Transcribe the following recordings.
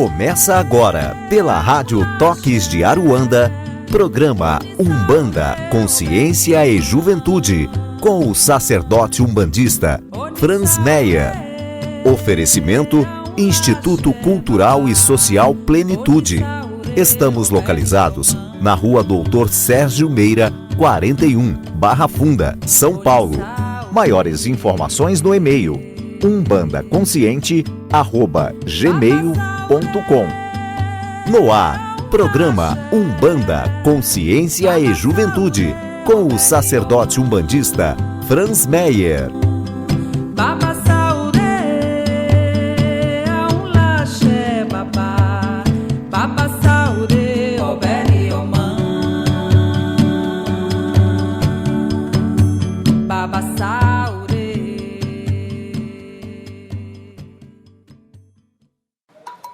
Começa agora, pela Rádio Toques de Aruanda, programa Umbanda, Consciência e Juventude, com o sacerdote umbandista Franz Meyer. Oferecimento Instituto Cultural e Social Plenitude. Estamos localizados na Rua Doutor Sérgio Meira, 41, Barra Funda, São Paulo. Maiores informações no e-mail umbandaconsciente@gmail.com. No ar, programa Umbanda, Consciência e Juventude, com o sacerdote umbandista Franz Meyer.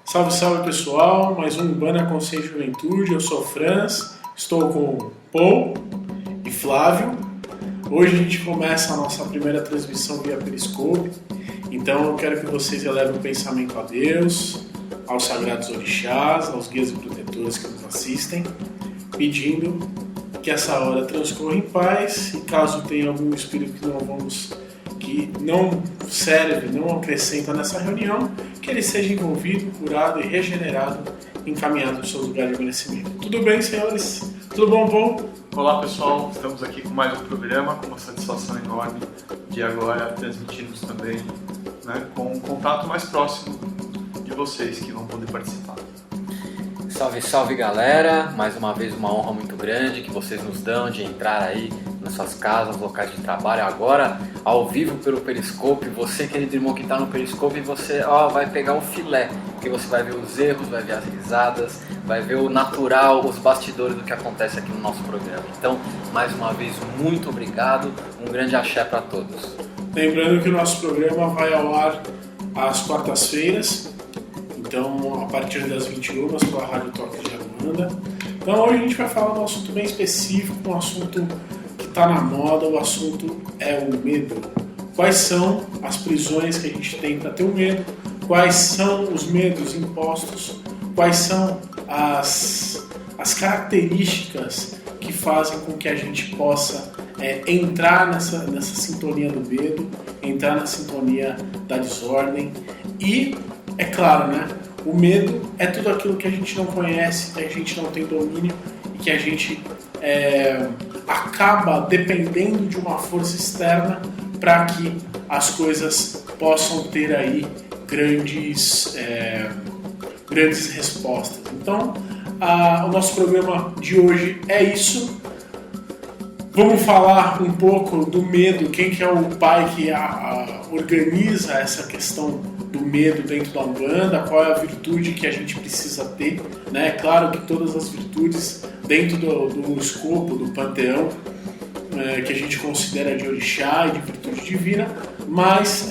Salve, salve pessoal, mais um Umbanda, Consciência e Juventude. Eu sou o Franz, estou com Paul e Flávio. Hoje a gente começa a nossa primeira transmissão via Periscope, então eu quero que vocês elevem o pensamento a Deus, aos sagrados orixás, aos guias e protetores que nos assistem, pedindo que essa hora transcorra em paz e caso tenha algum espírito que não serve, não acrescenta nessa reunião, que ele seja envolvido, curado e regenerado, encaminhado aos seus lugares de merecimento. Tudo bem, senhores? Tudo bom, Paul? Olá, pessoal. Estamos aqui com mais um programa, com uma satisfação enorme de agora transmitirmos também, com um contato mais próximo de vocês que vão poder participar. Salve, salve, galera! Mais uma vez uma honra muito grande que vocês nos dão de entrar aí nas suas casas, locais de trabalho, agora ao vivo pelo Periscope. Você, querido irmão que está no Periscope, você vai pegar o filé, que você vai ver os erros, vai ver as risadas, vai ver o natural, os bastidores do que acontece aqui no nosso programa. Então, mais uma vez, muito obrigado, um grande axé para todos. Lembrando que o nosso programa vai ao ar às quartas-feiras, então a partir das 21 pela Rádio Toques de Aruanda. Então hoje a gente vai falar de um assunto bem específico, um assunto que está na moda, o assunto é o medo. Quais são as prisões que a gente tem para ter o medo? Quais são os medos impostos? Quais são as características que fazem com que a gente possa entrar nessa sintonia do medo, entrar na sintonia da desordem e, é claro, o medo é tudo aquilo que a gente não conhece, que a gente não tem domínio e que a gente acaba dependendo de uma força externa para que as coisas possam ter aí grandes respostas. Então, o nosso programa de hoje é isso. Vamos falar um pouco do medo, quem que é o pai que organiza essa questão do medo dentro da Umbanda, qual é a virtude que a gente precisa ter, É claro que todas as virtudes dentro do escopo, do panteão, que a gente considera de orixá e de virtude divina, mas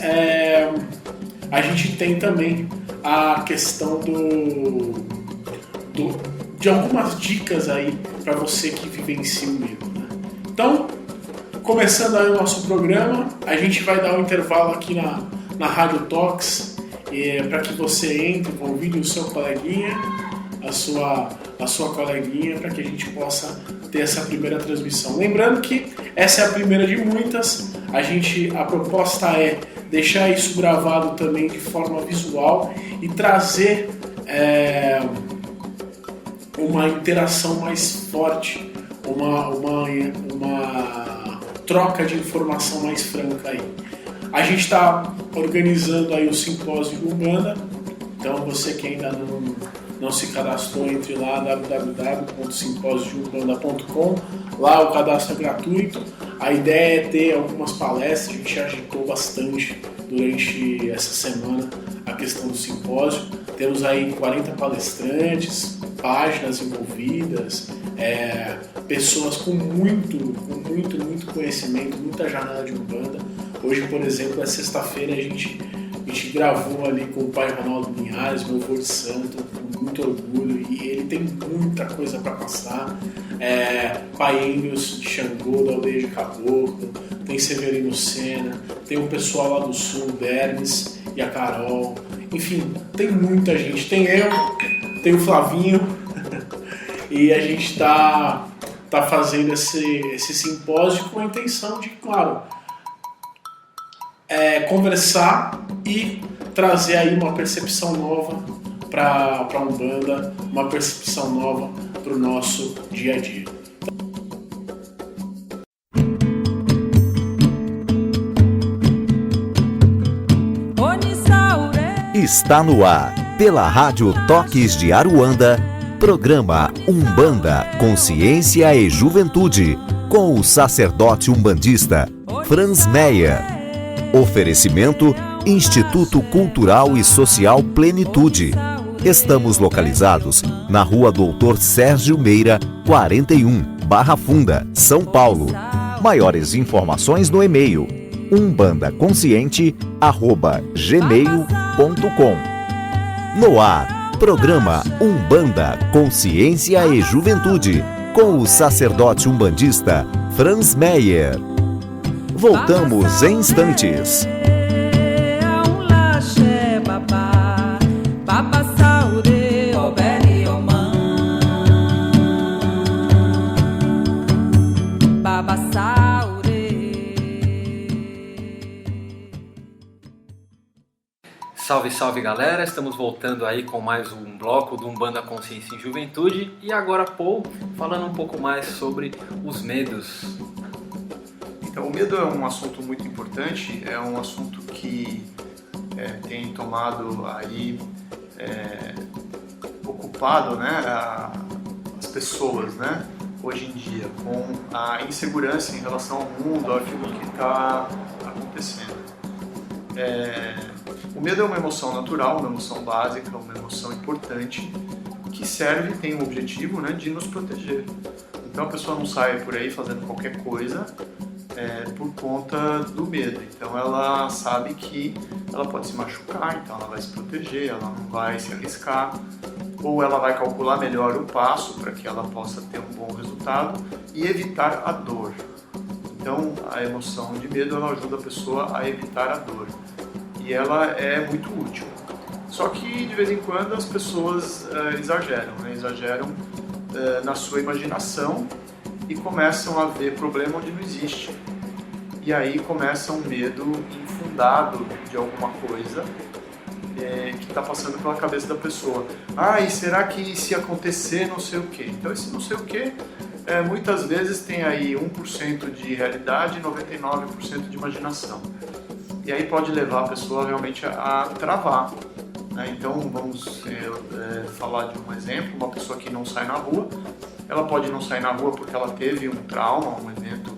a gente tem também a questão de algumas dicas aí para você que vivencia o medo, Então, começando aí o nosso programa, a gente vai dar um intervalo aqui na Rádio Tox, para que você entre, convide o seu coleguinha, a sua coleguinha, para que a gente possa ter essa primeira transmissão. Lembrando que essa é a primeira de muitas, a proposta é deixar isso gravado também de forma visual e trazer uma interação mais forte, uma troca de informação mais franca aí. A gente está organizando aí o simpósio de Umbanda, então você que ainda não se cadastrou, entre lá www.simposiodeumbanda.com, lá o cadastro é gratuito. A ideia é ter algumas palestras, a gente agitou bastante durante essa semana a questão do simpósio. Temos aí 40 palestrantes, páginas envolvidas, pessoas com muito conhecimento, muita jornada de Umbanda. Hoje, por exemplo, é sexta-feira, a gente gravou ali com o pai Ronaldo Linhares, meu avô de santo, com muito orgulho, e ele tem muita coisa para passar. Painhos de Xangô, da aldeia de Caboclo, tem Severino Sena, tem o pessoal lá do sul, o Dermes e a Carol, enfim, tem muita gente. Tem eu, tem o Flavinho e a gente está fazendo esse simpósio com a intenção de, claro, conversar e trazer aí uma percepção nova para a Umbanda, uma percepção nova para o nosso dia a dia. Está no ar, pela Rádio Toques de Aruanda, programa Umbanda, Consciência e Juventude, com o sacerdote umbandista Franz Meyer. Oferecimento Instituto Cultural e Social Plenitude. Estamos localizados na Rua Doutor Sérgio Meira, 41, Barra Funda, São Paulo. Maiores informações no e-mail umbandaconsciente@gmail.com. No ar, programa Umbanda, Consciência e Juventude, com o sacerdote umbandista Franz Meyer. Voltamos em instantes. Salve, salve galera, estamos voltando aí com mais um bloco do Umbanda, Consciência e Juventude. E agora, Paul, falando um pouco mais sobre os medos. Então, o medo é um assunto muito importante, é um assunto que tem tomado aí, ocupado, né, as pessoas, né, hoje em dia, com a insegurança em relação ao mundo, àquilo que está acontecendo. O medo é uma emoção natural, uma emoção básica, uma emoção importante, que serve, tem o objetivo, né, de nos proteger. Então a pessoa não sai por aí fazendo qualquer coisa por conta do medo. Então ela sabe que ela pode se machucar, então ela vai se proteger, ela não vai se arriscar, ou ela vai calcular melhor o passo para que ela possa ter um bom resultado e evitar a dor. Então a emoção de medo ela ajuda a pessoa a evitar a dor. E ela é muito útil. Só que de vez em quando as pessoas exageram, né? Exageram na sua imaginação e começam a ver problema onde não existe. E aí começa um medo infundado de alguma coisa que está passando pela cabeça da pessoa. E será que se acontecer não sei o quê? Então esse não sei o quê muitas vezes tem aí 1% de realidade e 99% de imaginação. E aí pode levar a pessoa realmente a travar. Né? Então vamos falar de um exemplo, uma pessoa que não sai na rua, ela pode não sair na rua porque ela teve um trauma, um evento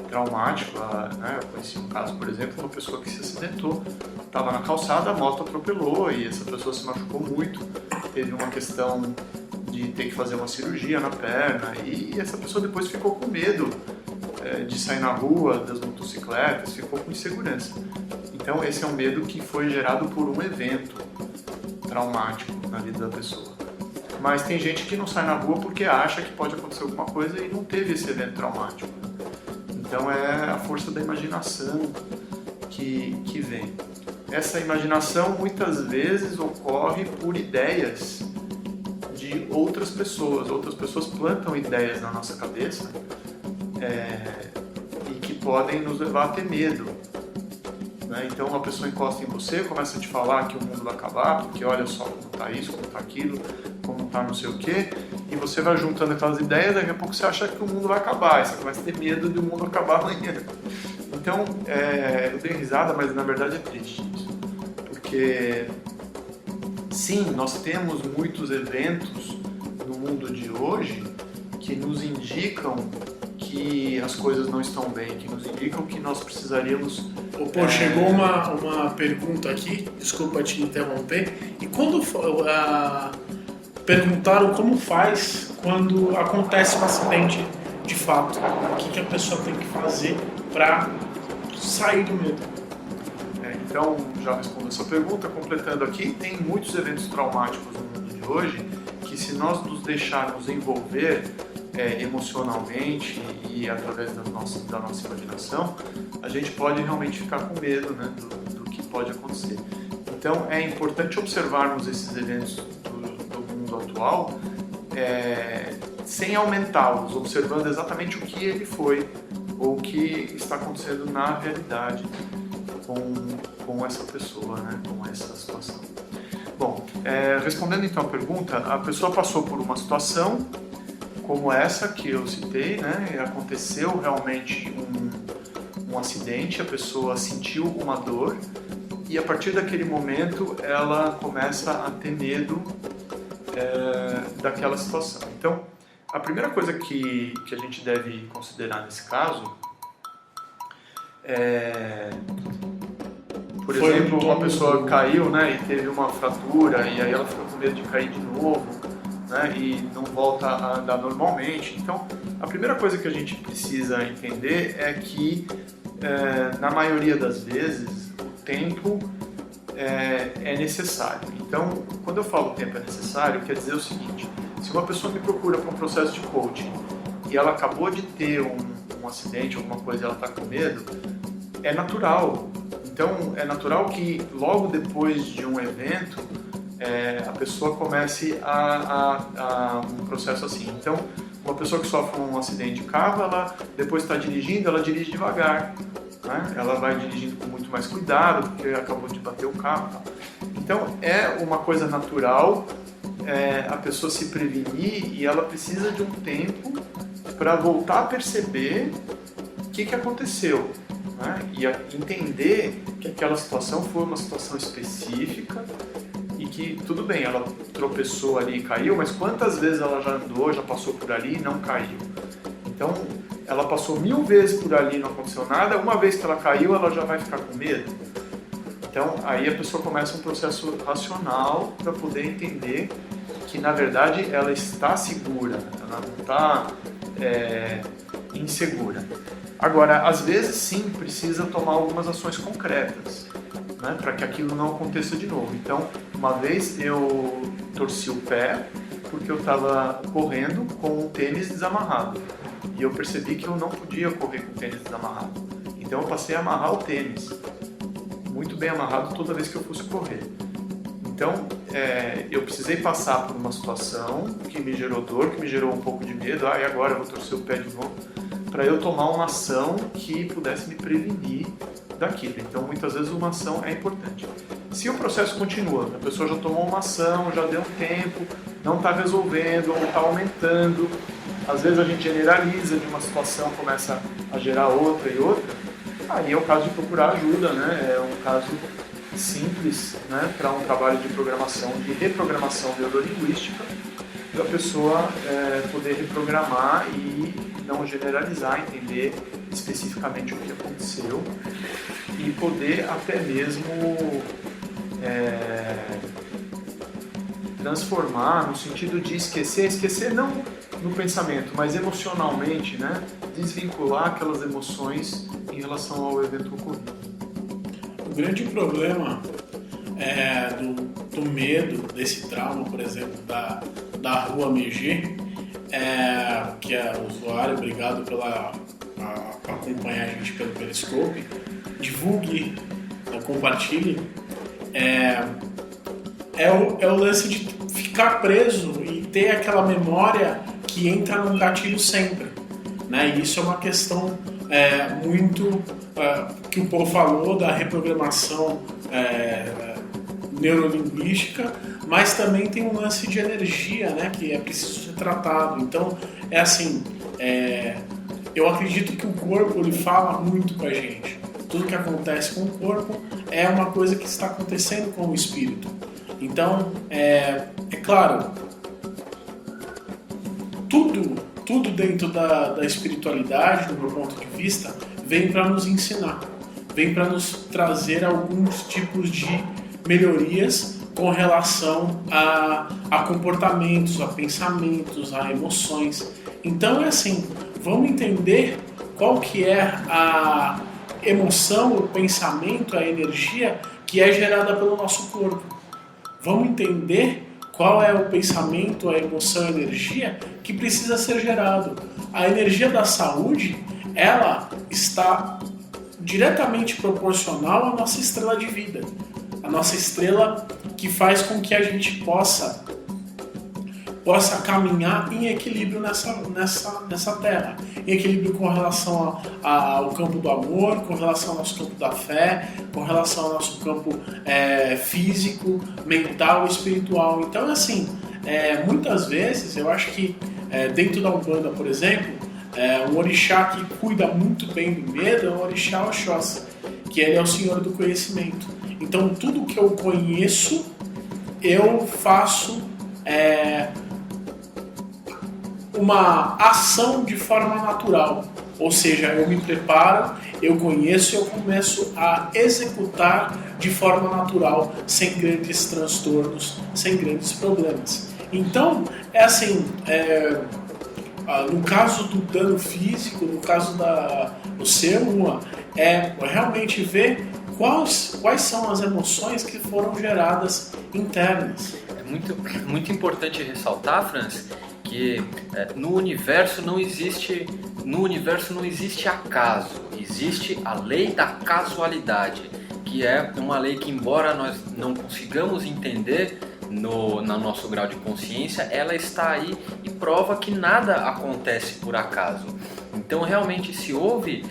traumático. Eu conheci um caso, por exemplo, de uma pessoa que se acidentou, estava na calçada, a moto atropelou e essa pessoa se machucou muito, teve uma questão de ter que fazer uma cirurgia na perna e essa pessoa depois ficou com medo de sair na rua, das motocicletas, ficou com insegurança. Então esse é um medo que foi gerado por um evento traumático na vida da pessoa. Mas tem gente que não sai na rua porque acha que pode acontecer alguma coisa e não teve esse evento traumático. Então é a força da imaginação que vem. Essa imaginação muitas vezes ocorre por ideias de outras pessoas. Outras pessoas plantam ideias na nossa cabeça e que podem nos levar a ter medo. Né? Então uma pessoa encosta em você, começa a te falar que o mundo vai acabar, porque olha só como está isso, como está aquilo, como está não sei o quê, e você vai juntando aquelas ideias, daqui a pouco você acha que o mundo vai acabar, e você começa a ter medo de o mundo acabar amanhã. Então, eu dei risada, mas na verdade é triste isso, porque sim, nós temos muitos eventos no mundo de hoje que nos indicam que as coisas não estão bem, que nos indicam que nós precisaríamos... Chegou uma pergunta aqui, desculpa te interromper, e quando perguntaram como faz quando acontece um acidente de fato, o que a pessoa tem que fazer para sair do medo? Então, já respondo essa pergunta, completando aqui, tem muitos eventos traumáticos no mundo de hoje que se nós nos deixarmos envolver emocionalmente e através da nossa imaginação, a gente pode realmente ficar com medo, né, do que pode acontecer. Então é importante observarmos esses eventos do mundo atual sem aumentá-los, observando exatamente o que ele foi ou o que está acontecendo na realidade com essa pessoa, né? Com essa situação. Bom, respondendo então a pergunta, a pessoa passou por uma situação como essa que eu citei, né? Aconteceu realmente um acidente, a pessoa sentiu uma dor e a partir daquele momento ela começa a ter medo daquela situação. Então, a primeira coisa que a gente deve considerar nesse caso por exemplo, uma pessoa caiu, né, e teve uma fratura e aí ela ficou com medo de cair de novo, né, e não volta a andar normalmente. Então, a primeira coisa que a gente precisa entender é que, na maioria das vezes, o tempo é necessário. Então, quando eu falo tempo é necessário, quer dizer o seguinte: se uma pessoa me procura para um processo de coaching e ela acabou de ter um acidente, alguma coisa, e ela está com medo, é natural. Então, é natural que logo depois de um evento, a pessoa comece a um processo assim. Então, uma pessoa que sofre um acidente de carro, ela depois está dirigindo, ela dirige devagar, né? Ela vai dirigindo com muito mais cuidado, porque acabou de bater o carro. Tá? Então, é uma coisa natural a pessoa se prevenir e ela precisa de um tempo para voltar a perceber o que aconteceu. Né? E entender que aquela situação foi uma situação específica e que, tudo bem, ela tropeçou ali e caiu, mas quantas vezes ela já andou, já passou por ali e não caiu? Então, ela passou 1000 vezes por ali e não aconteceu nada, uma vez que ela caiu, ela já vai ficar com medo? Então, aí a pessoa começa um processo racional para poder entender que, na verdade, ela está segura, ela não está insegura. Agora, às vezes sim, precisa tomar algumas ações concretas, né, para que aquilo não aconteça de novo. Então, uma vez eu torci o pé porque eu estava correndo com o tênis desamarrado. E eu percebi que eu não podia correr com o tênis desamarrado. Então eu passei a amarrar o tênis, muito bem amarrado toda vez que eu fosse correr. Então, eu precisei passar por uma situação que me gerou dor, que me gerou um pouco de medo. E agora eu vou torcer o pé de novo, para eu tomar uma ação que pudesse me prevenir daquilo. Então, muitas vezes uma ação é importante. Se o processo continua, a pessoa já tomou uma ação, já deu um tempo, não está resolvendo ou está aumentando, às vezes a gente generaliza de uma situação, começa a gerar outra e outra, aí é o caso de procurar ajuda, né? É um caso simples, né, para um trabalho de programação, de reprogramação neurolinguística, da pessoa poder reprogramar e não generalizar, entender especificamente o que aconteceu e poder até mesmo transformar no sentido de esquecer não no pensamento, mas emocionalmente, né, desvincular aquelas emoções em relação ao evento ocorrido. O grande problema do medo, desse trauma, por exemplo, da rua MG, que é o usuário, obrigado pela acompanhar a gente pelo Periscope, divulgue, compartilhe, o lance de ficar preso e ter aquela memória que entra num gatilho sempre, né? E isso é uma questão muito que o Paul falou da reprogramação neurolinguística, mas também tem um lance de energia, né, que é preciso ser tratado. Então, assim, eu acredito que o corpo ele fala muito com a gente. Tudo que acontece com o corpo é uma coisa que está acontecendo com o espírito. Então, é claro, tudo dentro da espiritualidade, do meu ponto de vista, vem para nos ensinar, vem para nos trazer alguns tipos de melhorias com relação a comportamentos, a pensamentos, a emoções. Então é assim, vamos entender qual que é a emoção, o pensamento, a energia que é gerada pelo nosso corpo. Vamos entender qual é o pensamento, a emoção, a energia que precisa ser gerado. A energia da saúde, ela está diretamente proporcional à nossa estrela de vida. a nossa estrela que faz com que a gente possa caminhar em equilíbrio nessa terra. Em equilíbrio com relação ao campo do amor, com relação ao nosso campo da fé, com relação ao nosso campo físico, mental e espiritual. Então, assim, muitas vezes eu acho que dentro da Umbanda, por exemplo, um orixá que cuida muito bem do medo é o orixá Oxóssi, que ele é o senhor do conhecimento. Então, tudo que eu conheço, eu faço uma ação de forma natural, ou seja, eu me preparo, eu conheço e eu começo a executar de forma natural, sem grandes transtornos, sem grandes problemas. Então, no caso do dano físico, no caso do ser uma, realmente ver quais são as emoções que foram geradas internas. É muito importante ressaltar, Franz, que no universo não existe acaso, existe a lei da casualidade, que é uma lei que, embora nós não consigamos entender no nosso grau de consciência, ela está aí e prova que nada acontece por acaso. Então, realmente, se houve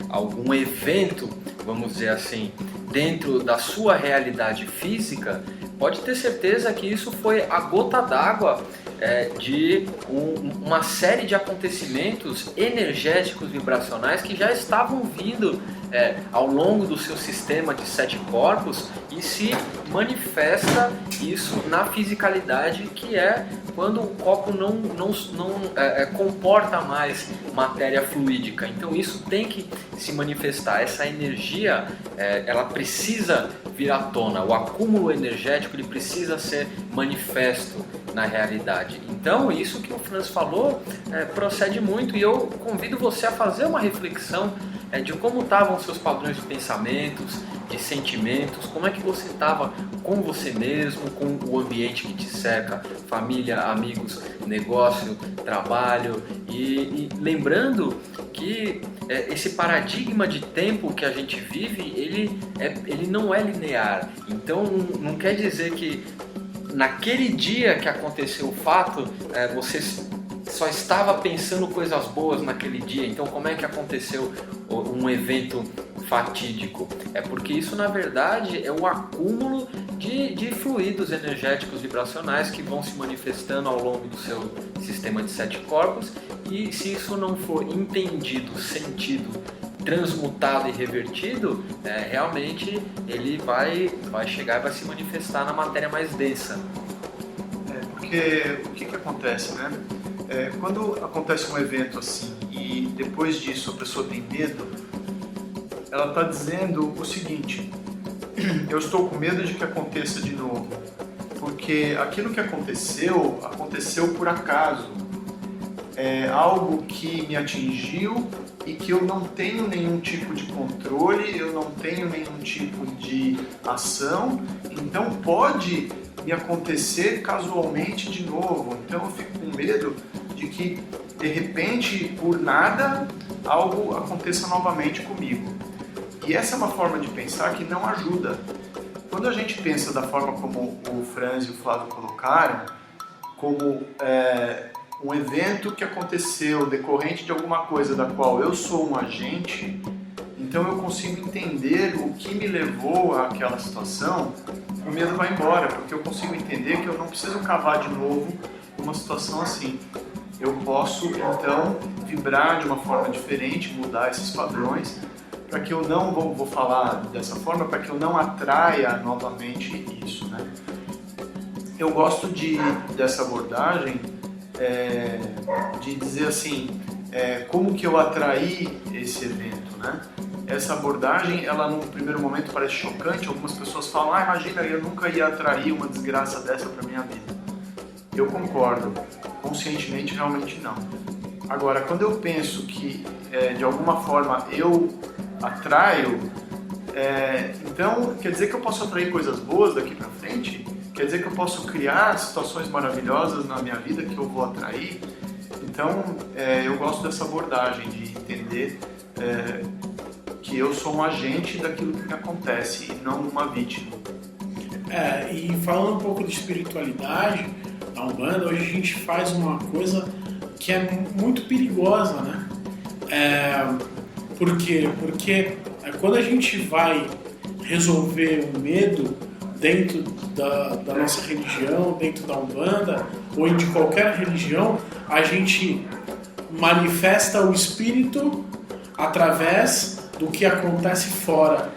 algum evento, vamos dizer assim, dentro da sua realidade física, pode ter certeza que isso foi a gota d'água de uma série de acontecimentos energéticos vibracionais que já estavam vindo ao longo do seu sistema de 7 corpos e se manifesta isso na fisicalidade, que é quando o corpo não comporta mais matéria fluídica. Então isso tem que se manifestar, essa energia ela precisa vir à tona, o acúmulo energético ele precisa ser manifesto na realidade. Então isso que o Franz falou procede muito, e eu convido você a fazer uma reflexão de como estavam os seus padrões de pensamentos, de sentimentos, como é que você estava com você mesmo, com o ambiente que te cerca, família, amigos, negócio, trabalho, e lembrando que esse paradigma de tempo que a gente vive, ele não é linear. Então não quer dizer que naquele dia que aconteceu o fato, você só estava pensando coisas boas naquele dia. Então como é que aconteceu um evento fatídico? É porque isso na verdade é o acúmulo de fluidos energéticos vibracionais que vão se manifestando ao longo do seu sistema de 7 corpos, e se isso não for entendido, sentido, transmutado e revertido, realmente ele vai chegar e vai se manifestar na matéria mais densa. Porque o que acontece, né? Quando acontece um evento assim e depois disso a pessoa tem medo, ela está dizendo o seguinte: eu estou com medo de que aconteça de novo, porque aquilo que aconteceu por acaso, é algo que me atingiu e que eu não tenho nenhum tipo de controle, eu não tenho nenhum tipo de ação, então pode me acontecer casualmente de novo. Então eu fico com medo de que de repente, por nada, algo aconteça novamente comigo. E essa é uma forma de pensar que não ajuda. Quando a gente pensa da forma como o Franz e o Flávio colocaram, como um evento que aconteceu decorrente de alguma coisa da qual eu sou um agente, então eu consigo entender o que me levou àquela situação, o medo vai embora, porque eu consigo entender que eu não preciso cavar de novo uma situação assim. Eu posso, então, vibrar de uma forma diferente, mudar esses padrões, para que eu não, vou falar dessa forma, para que eu não atraia novamente isso, né? Eu gosto dessa abordagem, de dizer assim, como que eu atraí esse evento, né? Essa abordagem, ela num primeiro momento parece chocante, algumas pessoas falam, imagina, eu nunca ia atrair uma desgraça dessa para minha vida. Eu concordo, conscientemente realmente não. Agora, quando eu penso que de alguma forma eu atraio, então quer dizer que eu posso atrair coisas boas daqui para frente? Quer dizer que eu posso criar situações maravilhosas na minha vida que eu vou atrair? Então eu gosto dessa abordagem de entender que que eu sou um agente daquilo que me acontece e não uma vítima. E falando um pouco de espiritualidade, na Umbanda, hoje a gente faz uma coisa que é muito perigosa, né? Por quê? Porque quando a gente vai resolver um medo dentro da nossa religião, dentro da Umbanda, ou de qualquer religião, a gente manifesta o espírito através do que acontece fora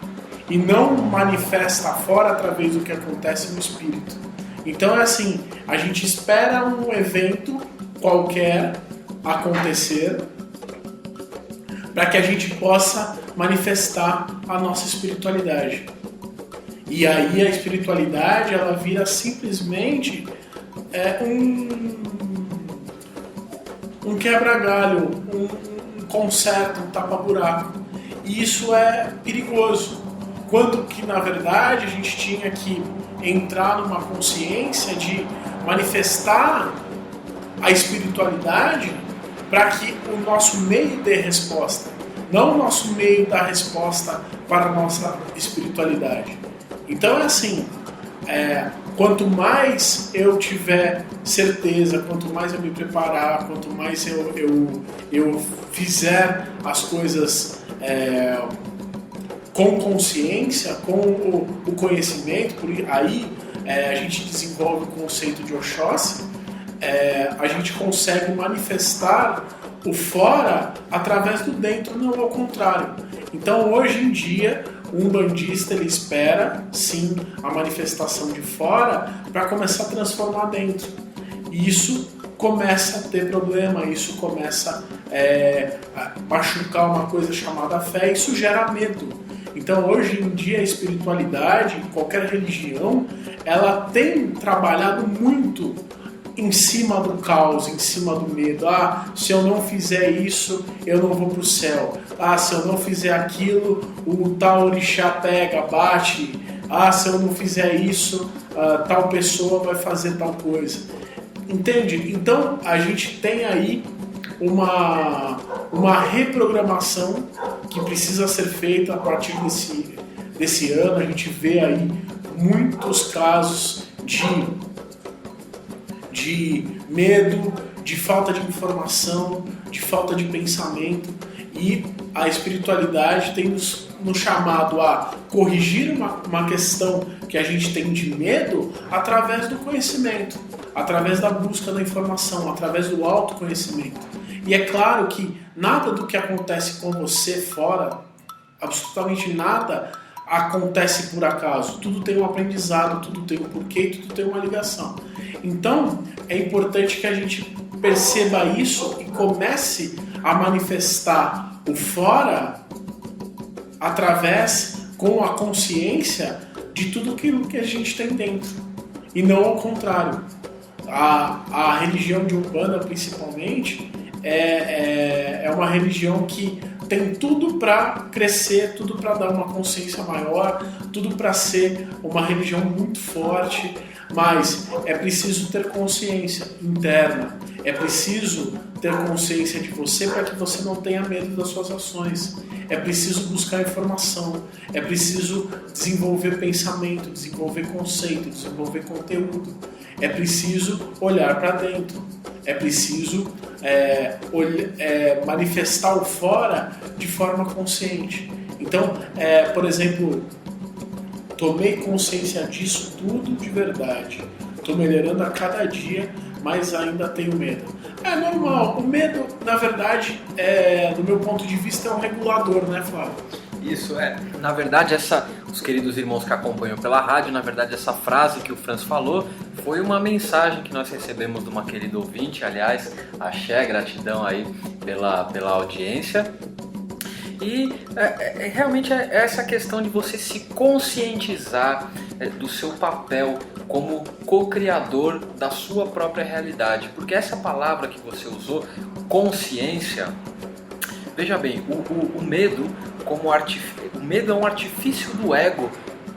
e não manifesta fora através do que acontece no espírito. Então é assim, a gente espera um evento qualquer acontecer para que a gente possa manifestar a nossa espiritualidade. E aí a espiritualidade, ela vira simplesmente um quebra-galho, um conserto, um tapa-buraco. E isso é perigoso. Quando que, na verdade, a gente tinha que entrar numa consciência de manifestar a espiritualidade para que o nosso meio dê resposta, não o nosso meio dar resposta para a nossa espiritualidade. Então é assim, quanto mais eu tiver certeza, quanto mais eu me preparar, quanto mais eu fizer as coisas com consciência, com o conhecimento, aí a gente desenvolve o conceito de Oxóssi, a gente consegue manifestar o fora através do dentro, não ao contrário. Então hoje em dia o umbandista ele espera sim a manifestação de fora para começar a transformar dentro. E isso começa a ter problema, isso começa a machucar uma coisa chamada fé, isso gera medo. Então hoje em dia a espiritualidade, qualquer religião, ela tem trabalhado muito em cima do caos, em cima do medo. Se eu não fizer isso, eu não vou para o céu. Se eu não fizer aquilo, o tal orixá pega, bate. Se eu não fizer isso, tal pessoa vai fazer tal coisa. Entende? Então a gente tem aí uma reprogramação que precisa ser feita a partir desse ano. A gente vê aí muitos casos de medo, de falta de informação, de falta de pensamento, e a espiritualidade tem nos chamado a corrigir uma questão que a gente tem de medo através do conhecimento, através da busca da informação, através do autoconhecimento. E é claro que nada do que acontece com você fora, absolutamente nada, acontece por acaso. Tudo tem um aprendizado, tudo tem um porquê, tudo tem uma ligação. Então, é importante que a gente perceba isso e comece a manifestar o fora com a consciência de tudo aquilo que a gente tem dentro. E não ao contrário. A religião de Umbanda, principalmente, é uma religião que tem tudo para crescer, tudo para dar uma consciência maior, tudo para ser uma religião muito forte, mas é preciso ter consciência interna, é preciso ter consciência de você para que você não tenha medo das suas ações, é preciso buscar informação, é preciso desenvolver pensamento, desenvolver conceito, desenvolver conteúdo, é preciso olhar para dentro, é preciso manifestar o fora de forma consciente. Então, por exemplo, tomei consciência disso tudo de verdade. Estou melhorando a cada dia, mas ainda tenho medo. É normal. O medo, na verdade, do meu ponto de vista, é um regulador, né, Flávio? Isso, na verdade, os queridos irmãos que acompanham pela rádio, na verdade, essa frase que o Franz falou foi uma mensagem que nós recebemos de uma querida ouvinte, aliás, axé, gratidão aí pela audiência. E realmente é essa questão de você se conscientizar do seu papel como co-criador da sua própria realidade. Porque essa palavra que você usou, consciência, veja bem, o medo o medo é um artifício do ego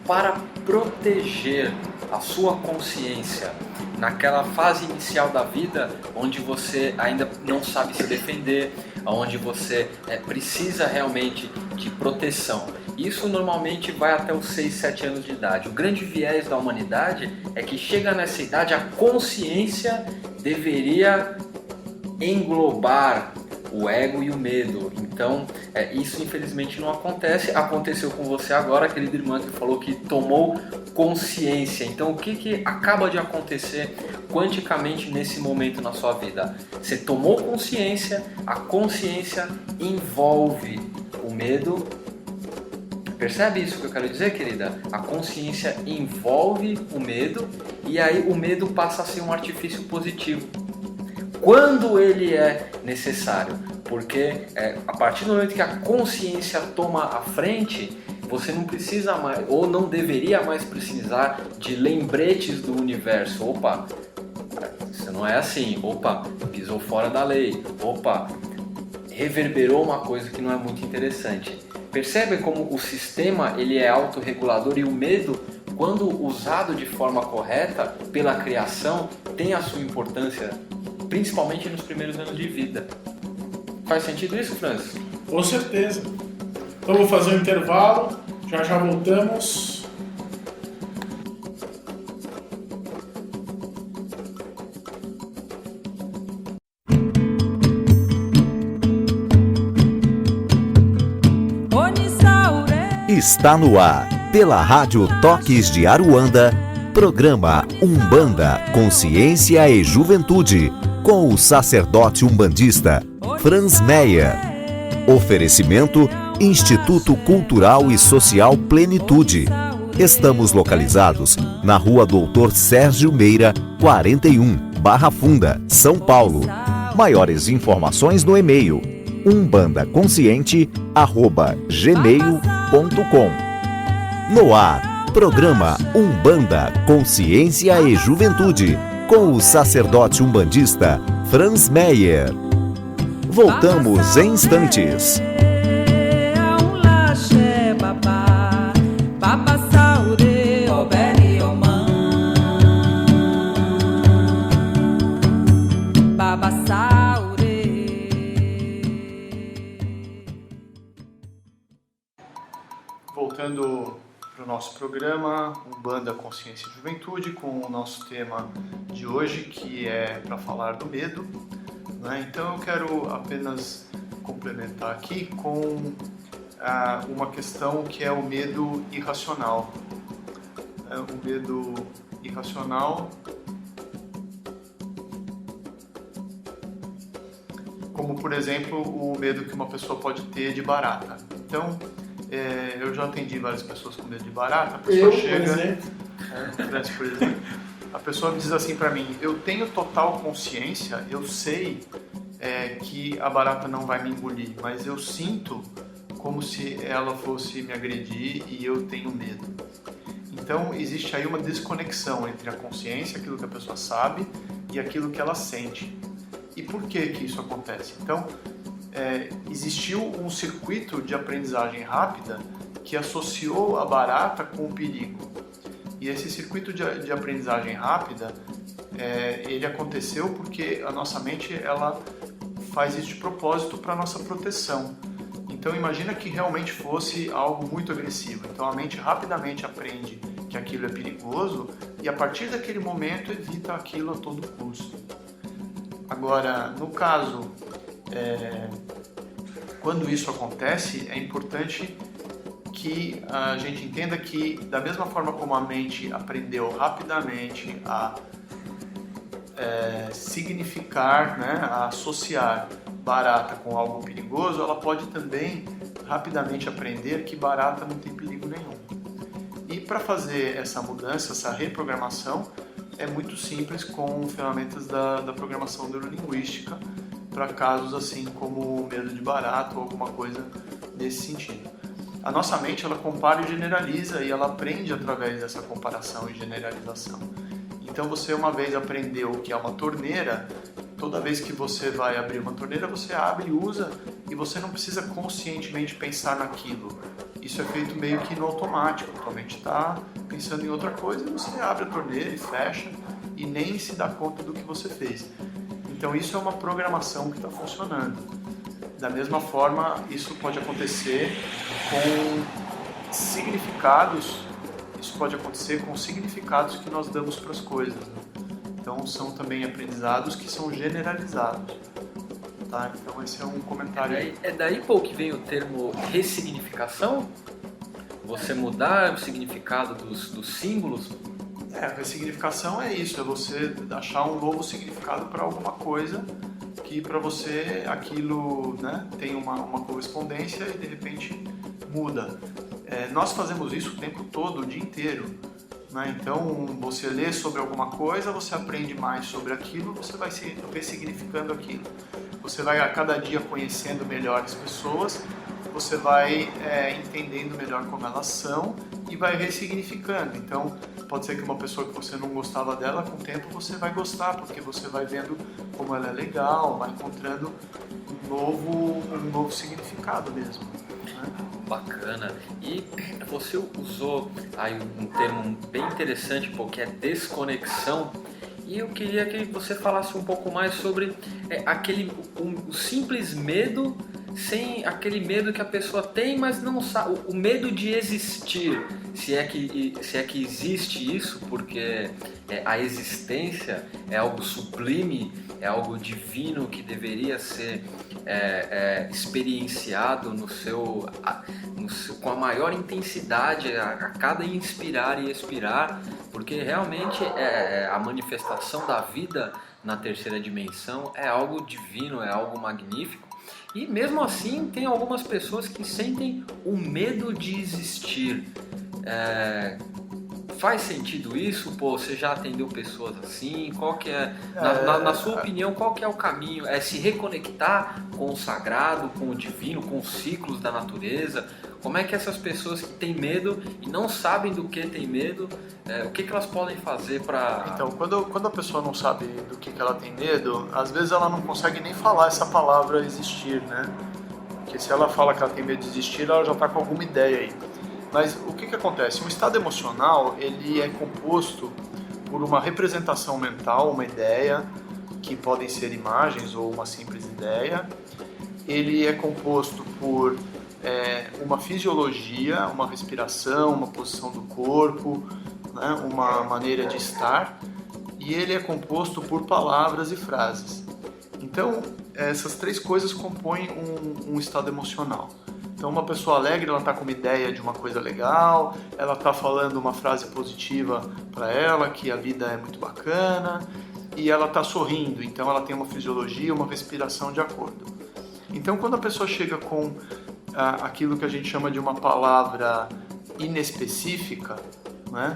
para proteger a sua consciência. naquela fase inicial da vida, onde você ainda não sabe se defender, onde você precisa realmente de proteção. Isso normalmente vai até os 6, 7 anos de idade. O grande viés da humanidade é que chega nessa idade, a consciência deveria englobar o ego e o medo. Então, isso infelizmente não acontece. Aconteceu com você agora, querida irmã, que falou que tomou consciência. Então, o que acaba de acontecer quanticamente nesse momento na sua vida? Você tomou consciência, a consciência envolve o medo. Percebe isso que eu quero dizer, querida? A consciência envolve o medo e aí o medo passa a ser um artifício positivo. Quando ele é necessário, porque a partir do momento que a consciência toma a frente, você não precisa mais, ou não deveria mais precisar de lembretes do universo. Opa, isso não é assim. Opa, pisou fora da lei. Opa, reverberou uma coisa que não é muito interessante. Percebe como o sistema ele é autorregulador e o medo, quando usado de forma correta pela criação, tem a sua importância, principalmente nos primeiros anos de vida. Faz sentido isso, Franz? Com certeza. Então vou fazer um intervalo, já voltamos. Está no ar, pela Rádio Toques de Aruanda, programa Umbanda, Consciência e Juventude, com o sacerdote umbandista Franz Meyer. Oferecimento Instituto Cultural e Social Plenitude. Estamos localizados na Rua Doutor Sérgio Meira, 41, Barra Funda, São Paulo. Maiores informações no e-mail umbandaconsciente@gmail.com. No ar, programa Umbanda, Consciência e Juventude, com o sacerdote umbandista Franz Meyer. Voltamos em instantes. Voltando para o nosso programa Umbanda, Consciência e Juventude, com o nosso tema de hoje, que é para falar do medo, né? Então eu quero apenas complementar aqui com uma questão que é o medo irracional. O medo irracional, como por exemplo o medo que uma pessoa pode ter de barata. Então, eu já atendi várias pessoas com medo de barata. A pessoa chega, por exemplo, a pessoa diz assim para mim: eu tenho total consciência, eu sei que a barata não vai me engolir, mas eu sinto como se ela fosse me agredir e eu tenho medo. Então existe aí uma desconexão entre a consciência, aquilo que a pessoa sabe, e aquilo que ela sente. E por que isso acontece? Então, existiu um circuito de aprendizagem rápida que associou a barata com o perigo. E esse circuito de aprendizagem rápida, ele aconteceu porque a nossa mente ela faz isso de propósito para a nossa proteção. Então imagina que realmente fosse algo muito agressivo. Então a mente rapidamente aprende que aquilo é perigoso e a partir daquele momento evita aquilo a todo custo. Agora, no caso, quando isso acontece, é importante que a gente entenda que, da mesma forma como a mente aprendeu rapidamente a significar, né, a associar barata com algo perigoso, ela pode também rapidamente aprender que barata não tem perigo nenhum. E para fazer essa mudança, essa reprogramação, é muito simples com ferramentas da programação neurolinguística para casos assim como medo de barata ou alguma coisa nesse sentido. A nossa mente ela compara e generaliza e ela aprende através dessa comparação e generalização. Então você uma vez aprendeu que é uma torneira, toda vez que você vai abrir uma torneira, você abre e usa e você não precisa conscientemente pensar naquilo. Isso é feito meio que no automático, a tua mente está pensando em outra coisa e você abre a torneira e fecha e nem se dá conta do que você fez. Então isso é uma programação que está funcionando. Da mesma forma, isso pode acontecer com significados, que nós damos para as coisas. Então são também aprendizados que são generalizados. Tá? Então esse é um comentário. É daí, Paul, que vem o termo ressignificação? Você mudar o significado dos símbolos? A ressignificação é isso, é você achar um novo significado para alguma coisa que para você aquilo, né, tem uma correspondência e de repente muda. Nós fazemos isso o tempo todo, o dia inteiro. Né? Então, você lê sobre alguma coisa, você aprende mais sobre aquilo, você vai se ressignificando aquilo. Você vai a cada dia conhecendo melhor as pessoas, você vai entendendo melhor como elas são e vai ressignificando. Então, pode ser que uma pessoa que você não gostava dela, com o tempo você vai gostar, porque você vai vendo como ela é legal, vai encontrando um novo significado mesmo. Né? Bacana. E você usou aí um termo bem interessante, porque é desconexão. E eu queria que você falasse um pouco mais sobre o simples medo, sem aquele medo que a pessoa tem, mas não sabe, o medo de existir, se é que existe isso, porque a existência é algo sublime, é algo divino que deveria ser experienciado com a maior intensidade a cada inspirar e expirar, porque realmente a manifestação da vida na terceira dimensão é algo divino, é algo magnífico. E mesmo assim tem algumas pessoas que sentem o medo de existir. Faz sentido isso? Pô, você já atendeu pessoas assim? Qual que é, na sua opinião, qual que é o caminho? É se reconectar com o sagrado, com o divino, com os ciclos da natureza? Como é que essas pessoas que têm medo e não sabem do que tem medo, o que elas podem fazer para... Então, quando a pessoa não sabe do que ela tem medo, às vezes ela não consegue nem falar essa palavra existir, né? Porque se ela fala que ela tem medo de existir, ela já está com alguma ideia aí. Mas o que acontece? Um estado emocional, ele é composto por uma representação mental, uma ideia, que podem ser imagens ou uma simples ideia. Ele é composto por uma fisiologia, uma respiração, uma posição do corpo, né? Uma maneira de estar. E ele é composto por palavras e frases. Então, essas três coisas compõem um estado emocional. Então, uma pessoa alegre, ela está com uma ideia de uma coisa legal, ela está falando uma frase positiva para ela, que a vida é muito bacana, e ela está sorrindo, então ela tem uma fisiologia, uma respiração de acordo. Então, quando a pessoa chega com aquilo que a gente chama de uma palavra inespecífica, né,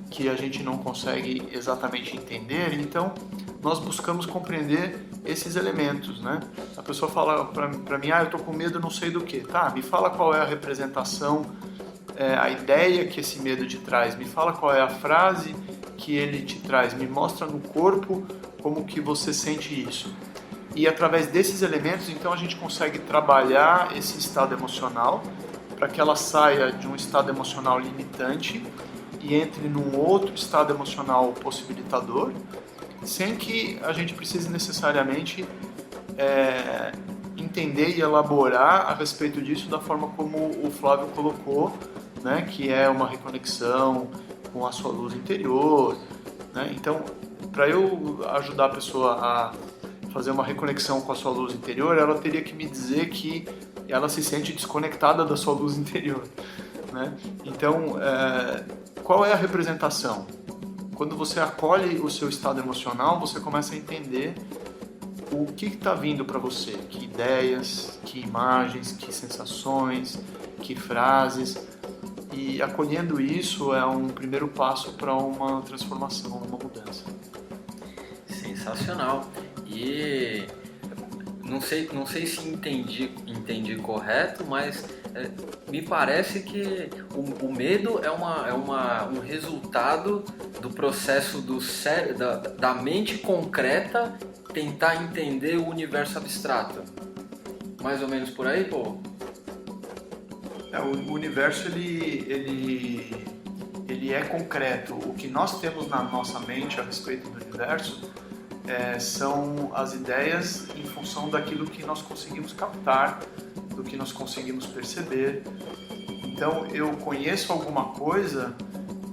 que a gente não consegue exatamente entender, então nós buscamos compreender esses elementos, né? A pessoa fala para mim, eu estou com medo não sei do que. Tá, me fala qual é a representação, a ideia que esse medo te traz, me fala qual é a frase que ele te traz, me mostra no corpo como que você sente isso. E através desses elementos, então, a gente consegue trabalhar esse estado emocional para que ela saia de um estado emocional limitante e entre num outro estado emocional possibilitador, sem que a gente precise necessariamente entender e elaborar a respeito disso da forma como o Flávio colocou, né, que é uma reconexão com a sua luz interior. Né? Então, para eu ajudar a pessoa a fazer uma reconexão com a sua luz interior, ela teria que me dizer que ela se sente desconectada da sua luz interior. Né? Então, qual é a representação? Quando você acolhe o seu estado emocional, você começa a entender o que está vindo para você, que ideias, que imagens, que sensações, que frases. E acolhendo isso é um primeiro passo para uma transformação, uma mudança. Sensacional. E não sei se entendi correto, mas me parece que o medo é um resultado do processo da mente concreta tentar entender o universo abstrato. Mais ou menos por aí, pô? O universo ele ele é concreto. O que nós temos na nossa mente a respeito do universo são as ideias em função daquilo que nós conseguimos captar, do que nós conseguimos perceber. Então, eu conheço alguma coisa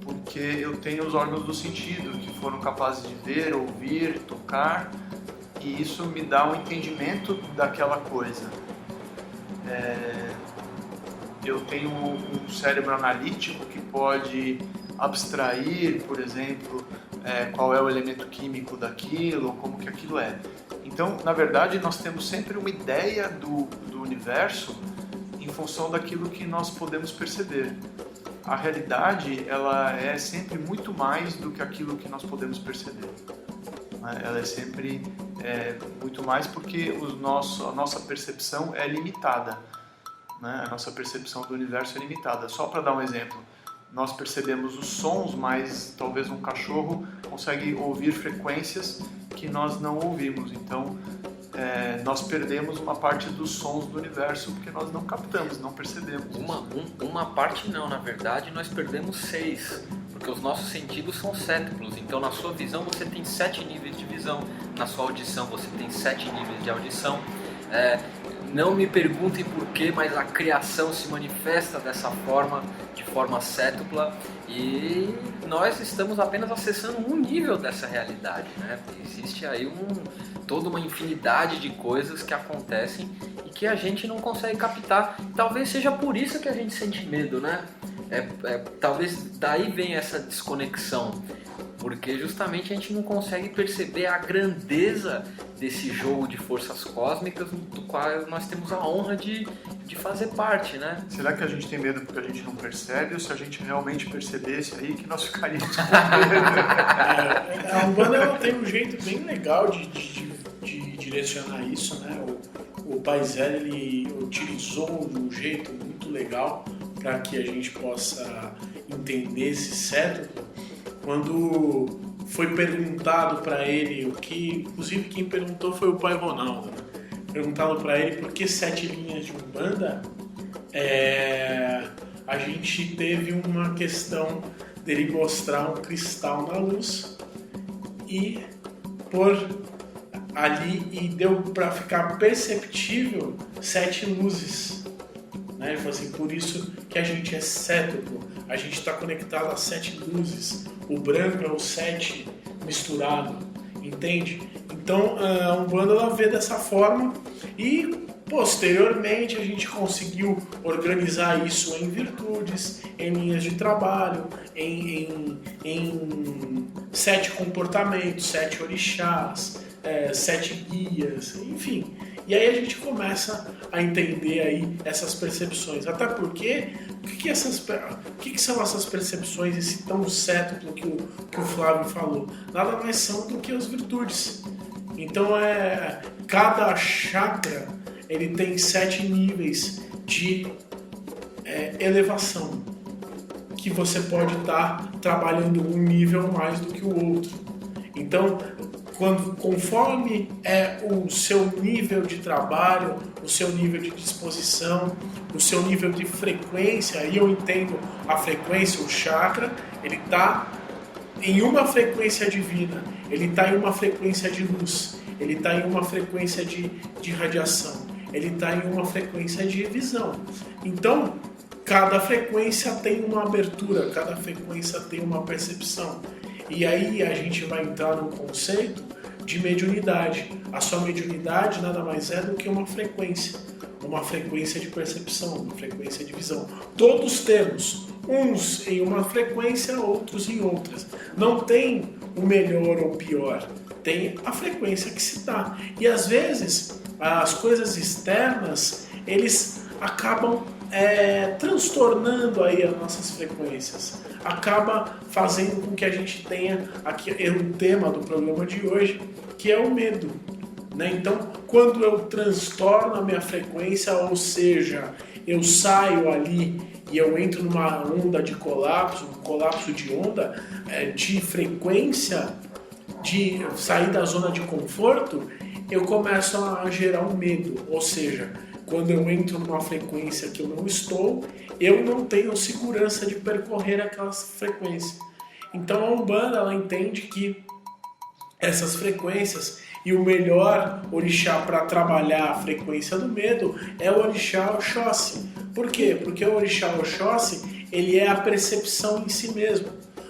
porque eu tenho os órgãos do sentido que foram capazes de ver, ouvir, tocar, e isso me dá um entendimento daquela coisa. Eu tenho um cérebro analítico que pode abstrair, por exemplo, qual é o elemento químico daquilo, como que aquilo é. Então, na verdade, nós temos sempre uma ideia do universo em função daquilo que nós podemos perceber. A realidade, ela é sempre muito mais do que aquilo que nós podemos perceber. Ela é sempre muito mais porque a nossa percepção é limitada. A nossa percepção do universo é limitada. Só para dar um exemplo, nós percebemos os sons, mas talvez um cachorro consegue ouvir frequências que nós não ouvimos. Então, nós perdemos uma parte dos sons do universo porque nós não captamos, não percebemos. Uma parte não, na verdade nós perdemos 6, porque os nossos sentidos são sétuplos. Então na sua visão você tem 7 níveis de visão, na sua audição você tem 7 níveis de audição. Não me perguntem por quê, mas a criação se manifesta dessa forma, de forma sétupla, e nós estamos apenas acessando um nível dessa realidade, né? Existe aí toda uma infinidade de coisas que acontecem e que a gente não consegue captar. Talvez seja por isso que a gente sente medo, né? Talvez daí venha essa desconexão, porque justamente a gente não consegue perceber a grandeza desse jogo de forças cósmicas do qual nós temos a honra de fazer parte, né? Será que a gente tem medo porque a gente não percebe, ou se a gente realmente percebesse aí que nós ficaríamos com medo? A Umbanda tem um jeito bem legal de direcionar isso, né? O Paisel, ele utilizou de um jeito muito legal para que a gente possa entender esse sétuplo. Quando foi perguntado para ele o que, inclusive quem perguntou foi o pai Ronaldo, né? Perguntado para ele por que 7 linhas de Umbanda, a gente teve uma questão dele mostrar um cristal na luz e pôr ali, e deu para ficar perceptível 7 luzes, né? Ele falou assim, por isso que a gente é sétuplo, a gente está conectado a 7 luzes, o branco é o 7 misturado, entende? Então a Umbanda ela vê dessa forma, e posteriormente a gente conseguiu organizar isso em virtudes, em linhas de trabalho, em 7 comportamentos, 7 orixás, 7 guias, enfim. E aí a gente começa a entender aí essas percepções. Até porque, o que são essas percepções, esse tão sétuplo que o Flávio falou? Nada mais são do que as virtudes. Então, cada chakra ele tem 7 níveis de elevação, que você pode estar trabalhando um nível mais do que o outro. Então, conforme o seu nível de trabalho, o seu nível de disposição, o seu nível de frequência, aí eu entendo a frequência, o chakra, ele está em uma frequência divina, ele está em uma frequência de luz, ele está em uma frequência de radiação, ele está em uma frequência de visão. Então, cada frequência tem uma abertura, cada frequência tem uma percepção. E aí a gente vai entrar no conceito de mediunidade. A sua mediunidade nada mais é do que uma frequência de percepção, uma frequência de visão. Todos temos, uns em uma frequência, outros em outras. Não tem o melhor ou o pior, tem a frequência que se dá. E às vezes as coisas externas, eles acabam transtornando aí as nossas frequências, acaba fazendo com que a gente tenha aqui o tema do programa de hoje, que é o medo, né? Então, quando eu transtorno a minha frequência, ou seja, eu saio ali e eu entro numa onda de colapso, um colapso de onda, de frequência, de sair da zona de conforto, eu começo a gerar um medo, ou seja, quando eu entro numa frequência que eu não estou, eu não tenho segurança de percorrer aquela frequência. Então a Umbanda, ela entende que essas frequências, e o melhor orixá para trabalhar a frequência do medo é o orixá Oxóssi. Por quê? Porque o orixá Oxóssi, ele é a percepção em si mesmo.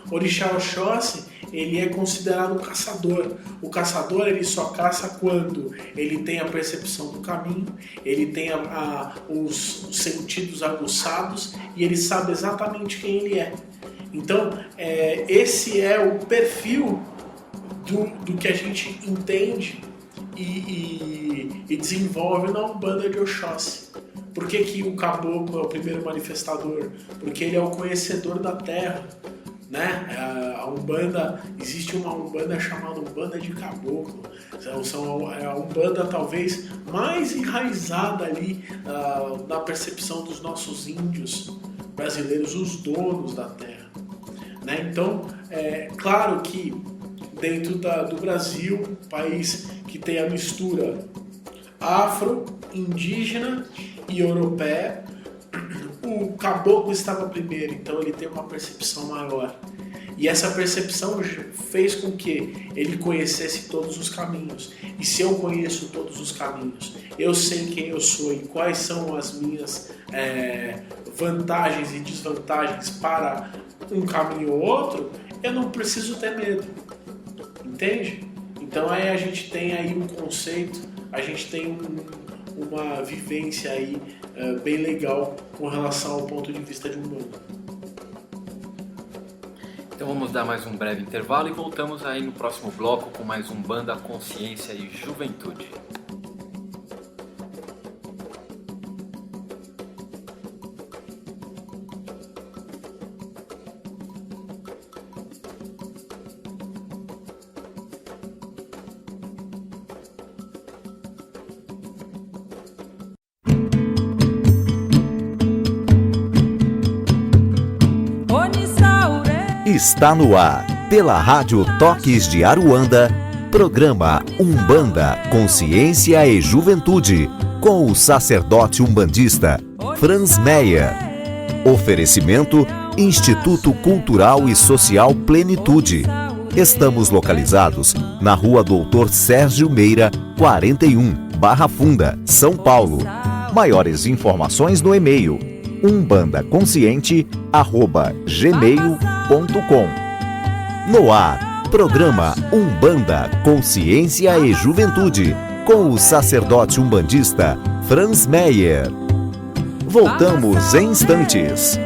O orixá Oxóssi, ele é considerado um caçador. O caçador, ele só caça quando ele tem a percepção do caminho, ele tem os sentidos aguçados e ele sabe exatamente quem ele é. Então, esse é o perfil do que a gente entende e desenvolve na Umbanda de Oxóssi. Por que o caboclo é o primeiro manifestador? Porque ele é o conhecedor da terra, né? A Umbanda, existe uma Umbanda chamada Umbanda de Caboclo. É a Umbanda talvez mais enraizada ali na percepção dos nossos índios brasileiros, os donos da terra, né? Então, claro que dentro do Brasil, país que tem a mistura afro, indígena e europeia, o caboclo estava primeiro, então ele tem uma percepção maior. E essa percepção fez com que ele conhecesse todos os caminhos. E se eu conheço todos os caminhos, eu sei quem eu sou e quais são as minhas vantagens e desvantagens para um caminho ou outro, eu não preciso ter medo. Entende? Então aí a gente tem aí um conceito, a gente tem uma vivência aí bem legal com relação ao ponto de vista de Umbanda. Então vamos dar mais um breve intervalo e voltamos aí no próximo bloco com mais Umbanda, Consciência e Juventude. Está no ar, pela Rádio Toques de Aruanda, programa Umbanda, Consciência e Juventude, com o sacerdote umbandista Franz Meyer. Oferecimento Instituto Cultural e Social Plenitude. Estamos localizados na Rua Doutor Sérgio Meira, 41, Barra Funda, São Paulo. Maiores informações no e-mail umbandaconsciente@gmail.com. No ar, programa Umbanda, Consciência e Juventude, com o sacerdote umbandista Franz Meyer. Voltamos em instantes.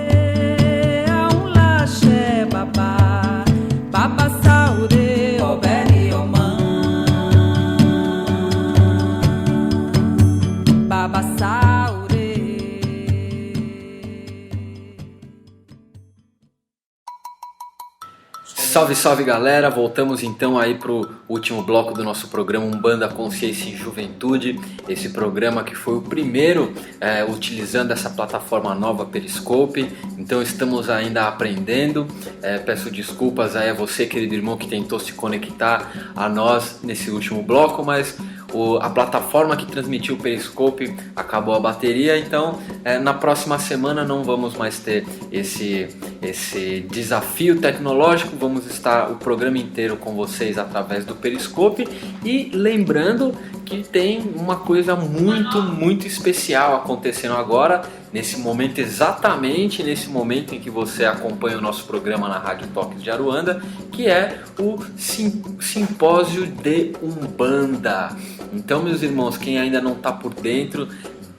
Salve, salve galera, voltamos então aí pro último bloco do nosso programa Umbanda, Consciência e Juventude. Esse programa que foi o primeiro utilizando essa plataforma nova Periscope, então estamos ainda aprendendo. Peço desculpas aí a você, querido irmão, que tentou se conectar a nós nesse último bloco, mas a plataforma que transmitiu o Periscope acabou a bateria, então na próxima semana não vamos mais ter esse desafio tecnológico, vamos estar o programa inteiro com vocês através do Periscope. E lembrando que tem uma coisa muito, muito especial acontecendo agora, nesse momento, exatamente nesse momento em que você acompanha o nosso programa na Rádio Toques de Aruanda, que é o Simpósio de Umbanda. Então, meus irmãos, quem ainda não está por dentro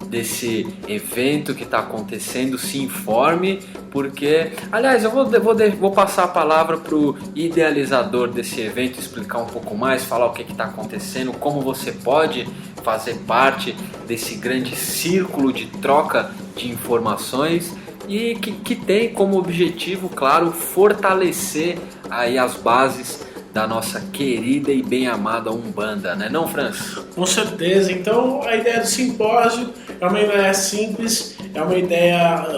desse evento que está acontecendo, se informe, porque, aliás, eu vou passar a palavra para o idealizador desse evento, explicar um pouco mais, falar o que está acontecendo, como você pode fazer parte desse grande círculo de troca de informações e que tem como objetivo, claro, fortalecer aí as bases da nossa querida e bem amada Umbanda, né não, Franz? Com certeza. Então, a ideia do simpósio é uma ideia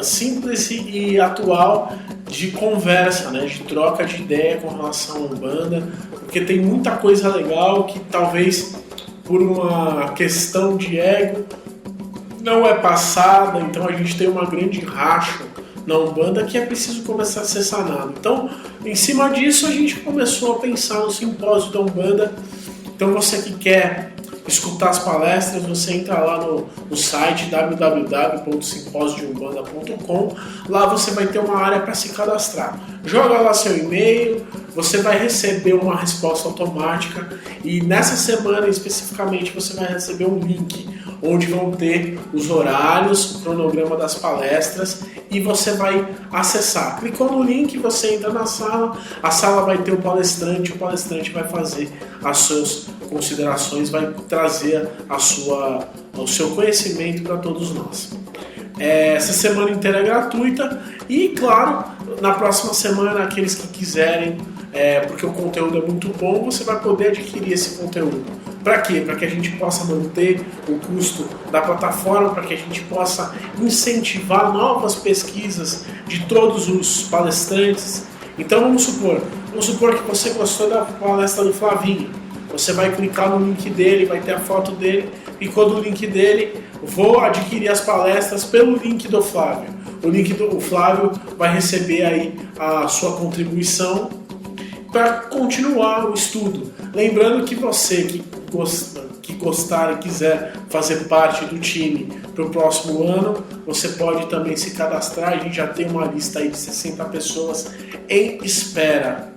simples, e atual de conversa, né, de troca de ideia com relação à Umbanda, porque tem muita coisa legal que talvez por uma questão de ego, não é passada, então a gente tem uma grande racha na Umbanda que é preciso começar a ser sanado. Então, em cima disso, a gente começou a pensar no simpósio da Umbanda. Então, você que quer escutar as palestras, você entra lá no site www.simposiodeumbanda.com. Lá você vai ter uma área para se cadastrar. Joga lá seu e-mail, você vai receber uma resposta automática e nessa semana especificamente você vai receber um link onde vão ter os horários, o cronograma das palestras e você vai acessar. Clicou no link, você entra na sala, a sala vai ter o palestrante vai fazer as suas considerações, vai trazer o seu conhecimento para todos nós. Essa semana inteira é gratuita e, claro, na próxima semana, aqueles que quiserem, porque o conteúdo é muito bom, você vai poder adquirir esse conteúdo. Para quê? Para que a gente possa manter o custo da plataforma, para que a gente possa incentivar novas pesquisas de todos os palestrantes. Então vamos supor que você gostou da palestra do Flavinho. Você vai clicar no link dele, vai ter a foto dele, clicou no link dele, vou adquirir as palestras pelo link do Flávio. O Flávio vai receber aí a sua contribuição para continuar o estudo. Lembrando que você que gostar e quiser fazer parte do time para o próximo ano, você pode também se cadastrar. A gente já tem uma lista aí de 60 pessoas em espera.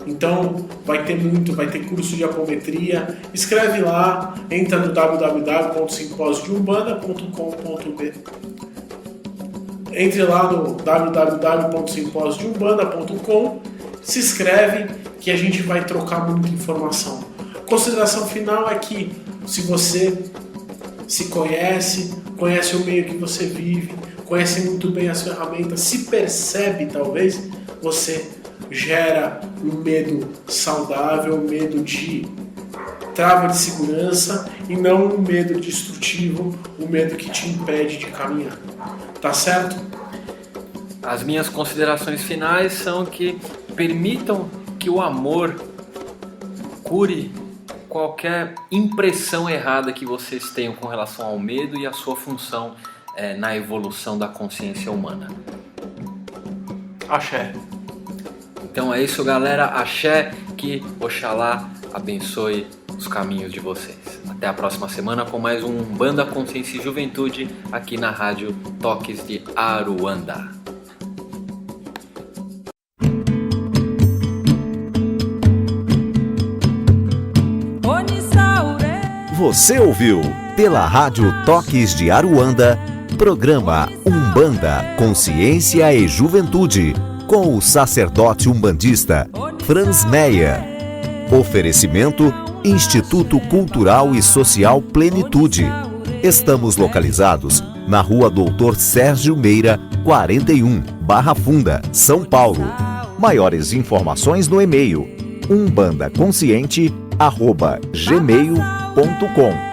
Então vai ter curso de apometria. Escreve lá, entra no www.simposiodeumbanda.com.br. Entre lá no www.simposiodeumbanda.com, se inscreve que a gente vai trocar muita informação. A consideração final é que se você se conhece o meio que você vive, conhece muito bem as ferramentas, se percebe talvez, você gera um medo saudável, um medo de trava de segurança e não um medo destrutivo, um medo que te impede de caminhar. Tá certo? As minhas considerações finais são que permitam que o amor cure qualquer impressão errada que vocês tenham com relação ao medo e a sua função na evolução da consciência humana. Axé. Então é isso, galera. Axé, que Oxalá abençoe os caminhos de vocês. Até a próxima semana com mais um Umbanda, Consciência e Juventude aqui na Rádio Toques de Aruanda. Você ouviu pela Rádio Toques de Aruanda, programa Umbanda, Consciência e Juventude, com o sacerdote umbandista Franz Meyer. Oferecimento Instituto Cultural e Social Plenitude. Estamos localizados na Rua Doutor Sérgio Meira, 41, Barra Funda, São Paulo. Maiores informações no e-mail umbandaconsciente@gmail.com.